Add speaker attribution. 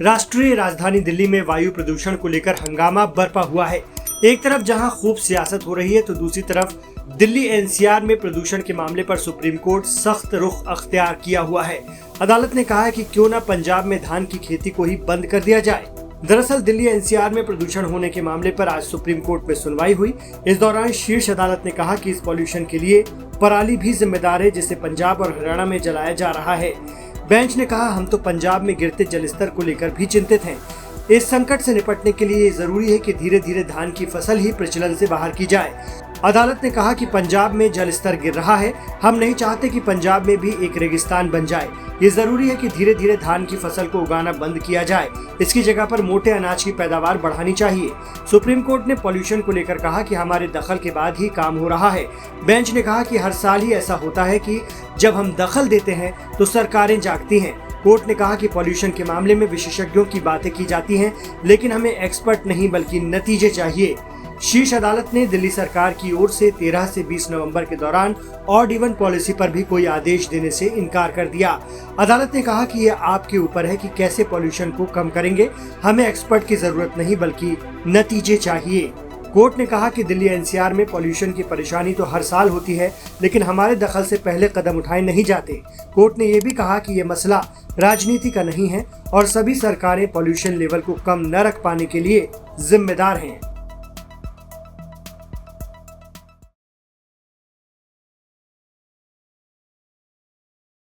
Speaker 1: राष्ट्रीय राजधानी दिल्ली में वायु प्रदूषण को लेकर हंगामा बरपा हुआ है। एक तरफ जहां खूब सियासत हो रही है तो दूसरी तरफ दिल्ली एनसीआर में प्रदूषण के मामले पर सुप्रीम कोर्ट सख्त रुख अख्तियार किया हुआ है। अदालत ने कहा है कि क्यों न पंजाब में धान की खेती को ही बंद कर दिया जाए। दरअसल दिल्ली एनसीआर में प्रदूषण होने के मामले पर आज सुप्रीम कोर्ट में सुनवाई हुई। इस दौरान शीर्ष अदालत ने कहा कि इस पॉल्यूशन के लिए पराली भी जिम्मेदार है, जिसे पंजाब और हरियाणा में जलाया जा रहा है। बेंच ने कहा, हम तो पंजाब में गिरते जलस्तर को लेकर भी चिंतित हैं। इस संकट से निपटने के लिए जरूरी है कि धीरे धीरे धान की फसल ही प्रचलन से बाहर की जाए। अदालत ने कहा कि पंजाब में जल स्तर गिर रहा है, हम नहीं चाहते कि पंजाब में भी एक रेगिस्तान बन जाए। ये जरूरी है कि धीरे धीरे धान की फसल को उगाना बंद किया जाए, इसकी जगह पर मोटे अनाज की पैदावार बढ़ानी चाहिए। सुप्रीम कोर्ट ने पॉल्यूशन को लेकर कहा कि हमारे दखल के बाद ही काम हो रहा है। बेंच ने कहा कि हर साल ही ऐसा होता है कि जब हम दखल देते हैं तो सरकारें जागती हैं। कोर्ट ने कहा कि पॉल्यूशन के मामले में विशेषज्ञों की बातें की जाती हैं, लेकिन हमें एक्सपर्ट नहीं बल्कि नतीजे चाहिए। शीर्ष अदालत ने दिल्ली सरकार की ओर से 13 से 20 नवंबर के दौरान ऑड इवन पॉलिसी पर भी कोई आदेश देने से इनकार कर दिया। अदालत ने कहा कि यह आपके ऊपर है कि कैसे पॉल्यूशन को कम करेंगे, हमें एक्सपर्ट की जरूरत नहीं बल्कि नतीजे चाहिए। कोर्ट ने कहा कि दिल्ली एनसीआर में पॉल्यूशन की परेशानी तो हर साल होती है, लेकिन हमारे दखल से पहले कदम उठाए नहीं जाते। कोर्ट ने यह भी कहा कि यह मसला राजनीति का नहीं है और सभी सरकारें पॉल्यूशन लेवल को कम न रख पाने के लिए जिम्मेदार हैं।